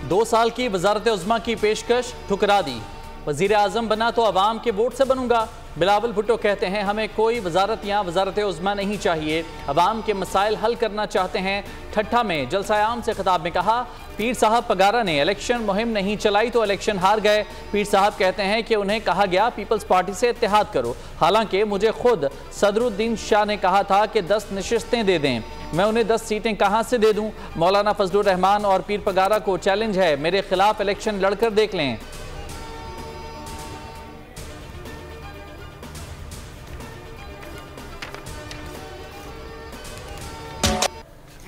2 साल की वजारत उज़्मा की पेशकश ठुकरा दी। वजीर आज़म बना तो अवाम के वोट से बनूंगा। बिलावल भुट्टो कहते हैं हमें कोई वजारत या वजारत उज़्मा नहीं चाहिए, अवाम के मसाइल हल करना चाहते हैं। ठट्ठा में जलसा-ए-आम से खिताब में कहा, पीर साहब पगारा ने इलेक्शन मुहिम नहीं चलाई तो इलेक्शन हार गए। पीर साहब कहते हैं कि उन्हें कहा गया पीपल्स पार्टी से इत्तेहाद करो, हालांकि मुझे खुद सदरुद्दीन शाह ने कहा था कि 10 नशिस्तें दे दें, मैं उन्हें 10 सीटें कहां से दे दूं। मौलाना फजलुर रहमान और पीर पगारा को चैलेंज है, मेरे खिलाफ इलेक्शन लड़कर देख लें।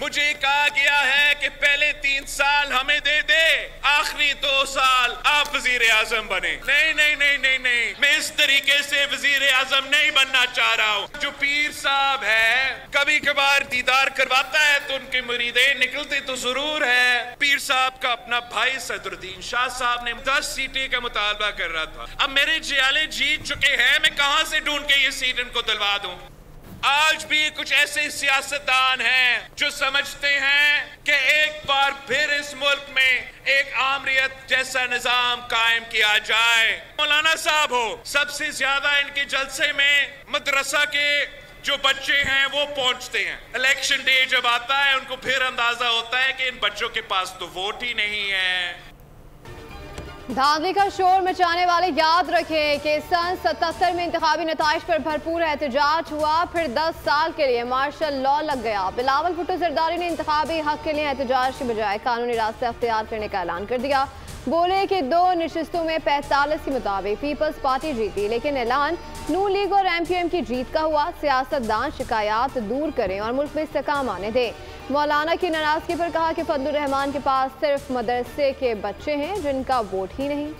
मुझे कहा गया है कि पहले 3 साल हमें दे दे, आखिरी 2 साल आप वजीर आजम बने। नहीं नहीं नहीं नहीं नहीं, मैं इस तरीके से वजीर आजम नहीं बनना चाह रहा हूँ। जो पीर साहब है कभी कभार दीदार करवाता है तो उनके मुरीदे निकलते तो जरूर है। पीर साहब का अपना भाई सदरुद्दीन शाह साहब ने 10 सीटें का मुतालबा कर रहा था। अब मेरे जियाले जीत चुके हैं, मैं कहां से ढूंढ के ये सीट इनको दिलवा दूं। आज भी कुछ ऐसे सियासतदान हैं जो समझते हैं कि एक बार फिर इस मुल्क में एक आमरियत जैसा निजाम कायम किया जाए। मौलाना साहब हो, सबसे ज्यादा इनके जलसे में मदरसा के जो बच्चे हैं वो पहुंचते हैं। इलेक्शन डे जब आता है उनको फिर अंदाजा होता है कि इन बच्चों के पास तो वोट ही नहीं है। धांधली का शोर मचाने वाले याद रखें कि सन 77 में इंतखाबी नताइज पर भरपूर एहतजाज हुआ, फिर 10 साल के लिए मार्शल लॉ लग गया। बिलावल भुट्टो जरदारी ने इंतखाबी हक के लिए एहतजाज के बजाय कानूनी रास्ते अख्तियार करने का ऐलान कर दिया। बोले कि 2 नशिस्तों में 45 के मुताबिक पीपल्स पार्टी जीती, लेकिन ऐलान नून लीग और MQM की जीत का हुआ। सियासतदान शिकायत दूर करें और मुल्क में इस्तेकाम आने दें। मौलाना की नाराजगी पर कहा कि फजलुर रहमान के पास सिर्फ मदरसे के बच्चे हैं जिनका वोट ही नहीं।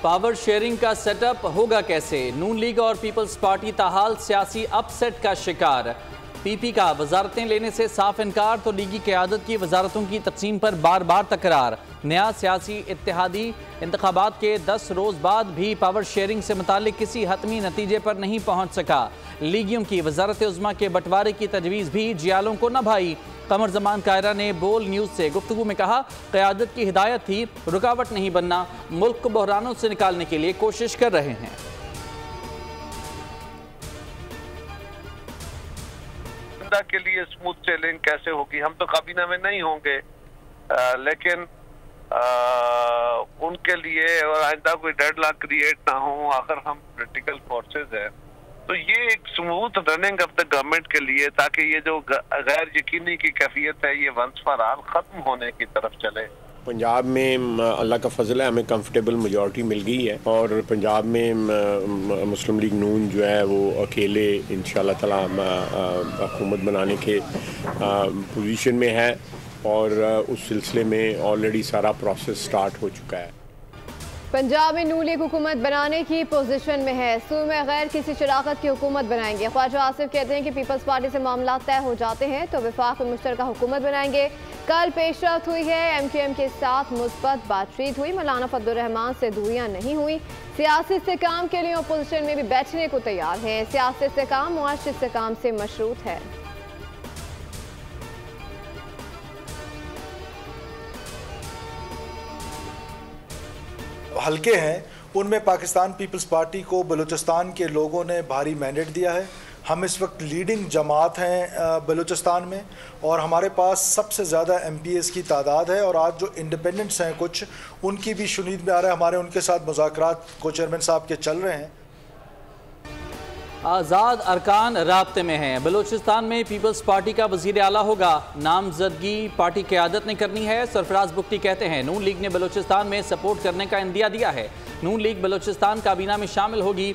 पावर शेयरिंग का सेटअप होगा कैसे? नून लीग और पीपल्स पार्टी ताहाल सियासी अपसेट का शिकार। PP का वजारतें लेने से साफ इनकार तो लीगी क़यादत की वजारतों की तकसीम पर बार बार तकरार। नया सियासी इत्तेहादी इंतखाबात के 10 रोज़ बाद भी पावर शेयरिंग से मुतालिक किसी हतमी नतीजे पर नहीं पहुँच सका। लीगियों की वजारत उज़्मा के बंटवारे की तजवीज़ भी जियालों को न भाई। कमर जमान कायरा ने बोल न्यूज़ से गुफ्तगू में कहा, क़यादत की हिदायत थी, रुकावट नहीं बनना, मुल्क को बहरानों से निकालने के लिए कोशिश कर रहे हैं। के लिए स्मूथ सेलिंग कैसे होगी? हम तो काबीना में नहीं होंगे, लेकिन उनके लिए और आइंदा कोई डेडलॉक क्रिएट ना हो, अगर हम पॉलिटिकल फोर्सेस हैं तो ये एक smooth running of the government के लिए, ताकि ये जो गैर यकीनी की कैफियत है ये वंस फॉर ऑल खत्म होने की तरफ चले। पंजाब में अल्लाह का फजल है, हमें कंफर्टेबल मेजॉरिटी मिल गई है और पंजाब में मुस्लिम लीग नून जो है वो अकेले इंशाल्लाह ताला हुकूमत बनाने के पोजीशन में है और उस सिलसिले में ऑलरेडी सारा प्रोसेस स्टार्ट हो चुका है। पंजाब में नून लीग हुकूमत बनाने की पोजीशन में है, सूबे में गैर किसी शराकत की हुकूमत बनाएंगे। ख्वाजा आसिफ कहते हैं कि पीपल्स पार्टी से मामला तय हो जाते हैं तो वफाक में मुश्तरका हुकूमत बनाएंगे। कल पेशरफ्त हुई है, MQM के साथ मुस्बत बातचीत हुई, मौलाना फजलुर रहमान से दूरियां नहीं हुई। सियासी इस्तेकाम के लिए अपोजिशन में भी बैठने को तैयार है। सियासी इस्तेकाम मुआशी इस्तेकाम से मशरूत है। हल्के हैं उनमें पाकिस्तान पीपल्स पार्टी को बलूचिस्तान के लोगों ने भारी मैंडेट दिया है। हम इस वक्त लीडिंग जमात हैं बलूचिस्तान में और हमारे पास सबसे ज़्यादा MPs की तादाद है और आज जो इंडिपेंडेंट्स हैं कुछ उनकी भी शुनीद में आ रहा है। हमारे उनके साथ मुज़ाकरात को चेयरमैन साहब के चल रहे हैं। आज़ाद अरकान राब्ते में हैं। बलूचिस्तान में पीपल्स पार्टी का वज़ीर आला होगा, नामजदगी पार्टी क़यादत ने करनी है। सरफराज बुख्ती कहते हैं नून लीग ने बलूचिस्तान में सपोर्ट करने का इंदिया दिया है, नून लीग बलूचिस्तान काबीना में शामिल होगी।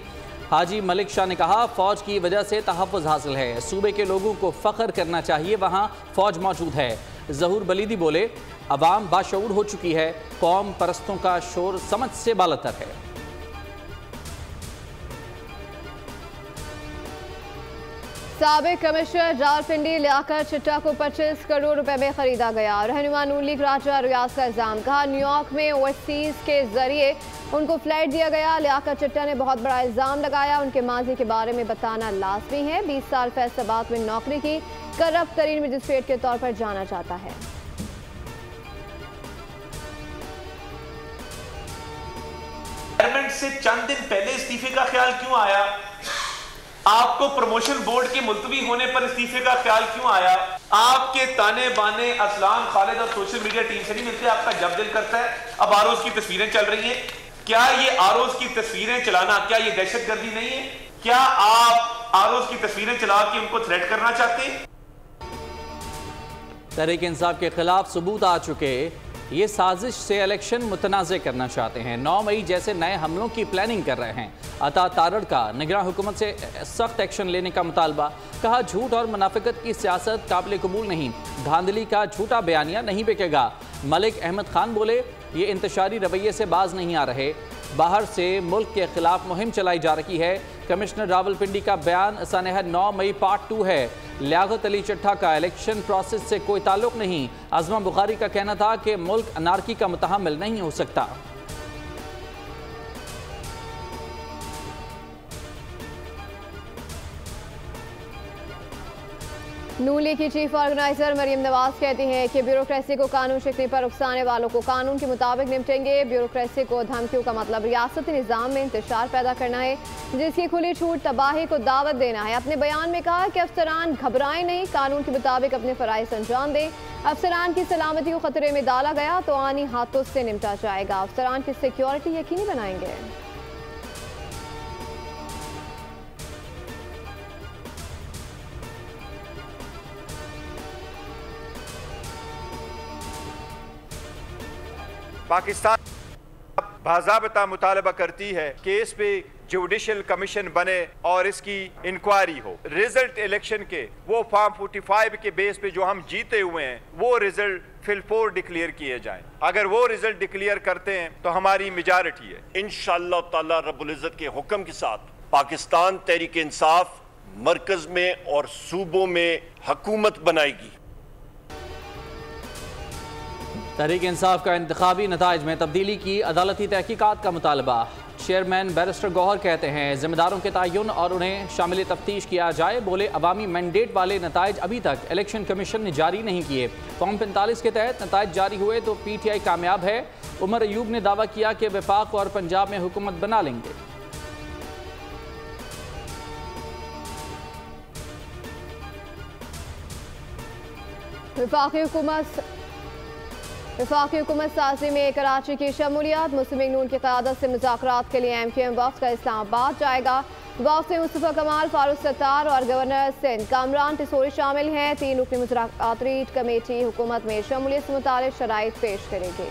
हाजी मलिक शाह ने कहा फ़ौज की वजह से तहफ़्फ़ुज़ हासिल है, सूबे के लोगों को फ़ख्र करना चाहिए, वहाँ फ़ौज मौजूद है। ज़हूर बलीदी बोले अवाम बाशऊर हो चुकी है, कौम परस्तों का शोर समझ से बालतर है। साबिक कमिश्नर रावलपिंडी लियाकत चट्टा को 25 करोड़ रुपए में खरीदा गया। रहनुमा नून लीग राजा रियाज का इल्जाम, कहा न्यूयॉर्क में ओवरसीज के जरिए उनको फ्लैट दिया गया। लियाकत चट्टा ने बहुत बड़ा इल्जाम लगाया, उनके माजी के बारे में बताना लाजमी है। 20 साल फैसलाबाद में नौकरी की, करप्ट तरीन मजिस्ट्रेट के तौर पर जाना जाता है। से चंद दिन पहले इस्तीफे का ख्याल क्यों आया? आपको प्रमोशन बोर्ड के मुलतवी होने पर इस्तीफे का ख्याल क्यों आया? आपके ताने बाने असलाम खालिद और सोशल मीडिया टीम से नहीं मिलते, आपका जब दिल करता है। अब आरोज की तस्वीरें चल रही हैं, क्या ये आरोज की तस्वीरें चलाना, क्या ये दहशतगर्दी नहीं है? क्या आप आरोज की तस्वीरें चला के उनको थ्रेट करना चाहते हैं? तहरीक इंसाफ के खिलाफ सबूत आ चुके, ये साजिश से इलेक्शन मुतनाज़ करना चाहते हैं। 9 मई जैसे नए हमलों की प्लानिंग कर रहे हैं। अता तारड़ का निगरान हुकूमत से सख्त एक्शन लेने का मुतालबा, कहा झूठ और मुनाफिकत की सियासत काबिल कबूल नहीं, धांधली का झूठा बयानिया नहीं बिकेगा। मलिक अहमद खान बोले ये इंतशारी रवैये से बाज नहीं आ रहे, बाहर से मुल्क के खिलाफ मुहिम चलाई जा रही है। कमिश्नर रावलपिंडी का बयान सनह 9 मई पार्ट 2 है। लियाकत अली चट्टा का इलेक्शन प्रोसेस से कोई ताल्लुक नहीं। आजमा बुखारी का कहना था कि मुल्क अनारकी का मुतहम्मिल नहीं हो सकता। नून लीग की चीफ ऑर्गेनाइजर मरियम नवाज कहती हैं कि ब्यूरोक्रेसी को कानून शिकने पर उकसाने वालों को कानून के मुताबिक निपटेंगे। ब्यूरोक्रेसी को धमकियों का मतलब रियासती निज़ाम में इंतशार पैदा करना है, जिसकी खुली छूट तबाही को दावत देना है। अपने बयान में कहा कि अफसरान घबराएं नहीं, कानून के मुताबिक अपने फराइज़ अंजाम दें। अफसरान की सलामती को खतरे में डाला गया तो आनी हाथों से निपटा जाएगा। अफसरान की सिक्योरिटी यकीनी बनाएंगे। पाकिस्तान बाज़ाब्ता मुतालबा करती है कि इस पे जुडिशल कमीशन बने और इसकी इंक्वायरी हो। रिजल्ट इलेक्शन के वो फॉर्म 45 के बेस पे जो हम जीते हुए हैं वो रिजल्ट फिलफोर डिक्लेयर किए जाएं। अगर वो रिजल्ट डिक्लेयर करते हैं तो हमारी मेजॉरिटी है। इंशाअल्लाह ताला रब्बुल इज्जत के हुक्म के साथ पाकिस्तान तहरीक इंसाफ मरकज में और सूबों में हुकूमत बनाएगी। तहरीक इंसाफ का इंतखाबी नताइज में तब्दीली की अदालती तहकीकात का मुतालबा। चेयरमैन बैरिस्टर गौहर कहते हैं जिम्मेदारों के तयन और उन्हें शामिल तफ्तीश किया जाए। बोले अवामी मैंडेट वाले नताइज अभी तक इलेक्शन कमीशन ने जारी नहीं किए। फॉर्म 45 के तहत नताइज जारी हुए तो PTI कामयाब है। उमर अयूब ने दावा किया कि वफाक और पंजाब में हुकूमत बना लेंगे। वफाकी हुकूमत साजी में कराची की शमूलियत। मुस्लिम लीग नून की क़यादत से मुज़ाकरात के लिए MQM वफ़द का इस्लामाबाद जाएगा। वफ़द में मुस्तफ़ा कमाल, फारूक सत्तार और गवर्नर सिंध कामरान टिसोरी शामिल हैं। 3 रुकनी मुज़ाकराती कमेटी हुकूमत में शमूलियत से मुतालिक शराइत पेश करेगी।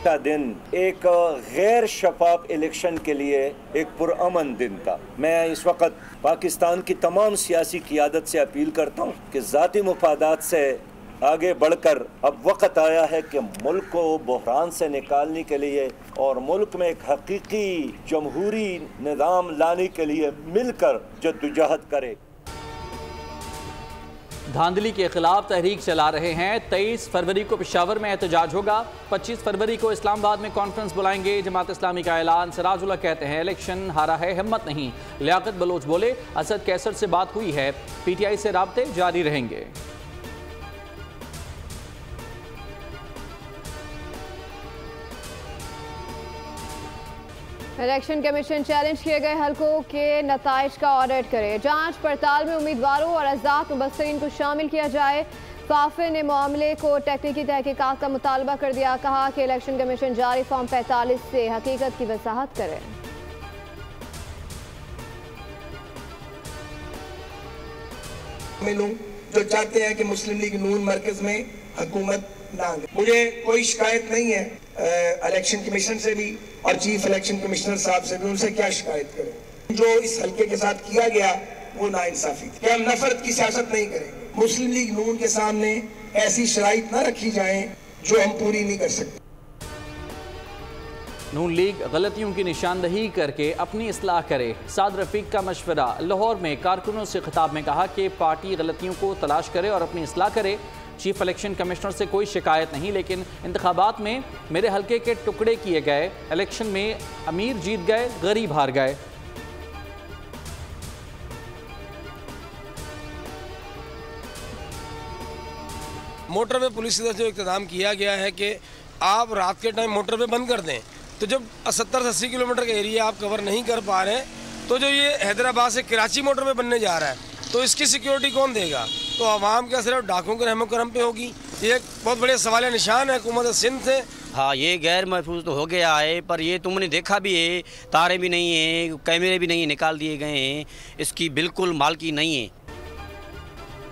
का दिन एक गैर शफाफ इलेक्शन के लिए एक पुरअमन दिन था। मैं इस वक्त पाकिस्तान की तमाम सियासी क़ियादत से अपील करता हूँ कि ज़ाती मुफादात से आगे बढ़कर अब वक्त आया है कि मुल्क को बहरान से निकालने के लिए और मुल्क में एक हकीकी जमहूरी निज़ाम लाने के लिए मिलकर जद्दोजहद करे। धांधली के खिलाफ तहरीक चला रहे हैं। 23 फरवरी को पेशावर में एहतजाज होगा। 25 फरवरी को इस्लामाबाद में कॉन्फ्रेंस बुलाएंगे। जमात इस्लामी का ऐलान। सिराजुल्लाह कहते हैं इलेक्शन हारा है, हिम्मत नहीं। लियाकत बलोच बोले असद कैसर से बात हुई है, PTI से राब्ते जारी रहेंगे। इलेक्शन कमीशन चैलेंज किए गए हलकों के नताइज का ऑडिट करे। जांच पड़ताल में उम्मीदवारों और आज़ाद मुबस्सरीन को शामिल किया जाए। फाफे ने मामले को टेक्निकी तहकीकात का मुतालबा कर दिया। कहा कि इलेक्शन कमीशन जारी फॉर्म 45 से हकीकत की वजाहत करे। जो चाहते हैं कि मुस्लिम लीग नून मरकज में हुकूमत ना आए। मुझे कोई शिकायत नहीं है इलेक्शन कमीशन से भी और चीफ इलेक्शन कमिश्नर साहब से भी। उनसे क्या शिकायत करें? जो इस हल्के के साथ किया गया वो नाइंसाफी थी। क्या हम नफरत की सियासत नहीं करेंगे? मुस्लिम लीग नून के सामने ऐसी शराइत ना रखी जाए जो हम पूरी नहीं कर सकते। नून लीग गलतियों की निशानदही करके अपनी इस्लाह करे। साद रफीक का मशवरा। लाहौर में कारकुनों से खिताब में कहा कि पार्टी गलतियों को तलाश करे और अपनी इस्लाह करे। चीफ इलेक्शन कमिश्नर से कोई शिकायत नहीं, लेकिन इंतखाबात में मेरे हल्के के टुकड़े किए गए। इलेक्शन में अमीर जीत गए, गरीब हार गए। मोटरवे पुलिस की तरफ से इंतजाम किया गया है कि आप रात के टाइम मोटरवे बंद कर दें। तो जब 70-80 किलोमीटर का एरिया आप कवर नहीं कर पा रहे, तो जो ये हैदराबाद से कराची मोटरवे बनने जा रहा है, तो इसकी सिक्योरिटी कौन देगा? तो आवाम क्या सिर्फ डाकुओं के रहमो करम पे होगी? ये एक बहुत बड़े सवाल निशान है हुकूमत सिंध से। हाँ, ये गैर महफूज तो हो गया है, पर ये तुमने देखा भी है, तारे भी नहीं है, कैमरे भी नहीं निकाल दिए गए हैं, इसकी बिल्कुल मालकी नहीं है।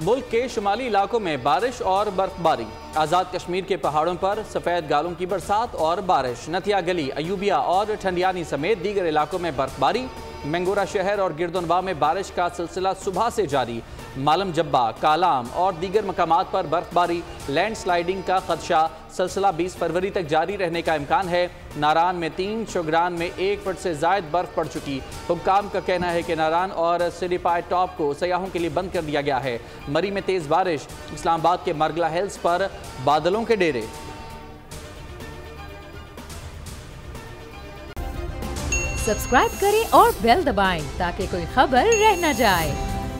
मुल्क के शुमाली इलाकों में बारिश और बर्फबारी। आज़ाद कश्मीर के पहाड़ों पर सफ़ेद गालों की बरसात और बारिश। नथिया गली, अयूबिया और ठंडियानी समेत दीगर इलाकों में बर्फबारी। मंगोरा शहर और गिरदुनवा में बारिश का सिलसिला सुबह से जारी। मालम जब्बा, कालाम और दीगर मकामात पर बर्फबारी। लैंडस्लाइडिंग का खदशा। सिलसिला 20 फरवरी तक जारी रहने का इम्कान है। नारान में 3, शुगरान में 1 फुट से ज़ायद बर्फ पड़ चुकी। हुक्काम का कहना है कि नारान और सिरिपाई टॉप को सयाहों के लिए बंद कर दिया गया है। मरी में तेज़ बारिश। इस्लामाबाद के मरगला हिल्स पर बादलों के डेरे। सब्सक्राइब करें और बेल दबाएं ताकि कोई खबर रह न जाए।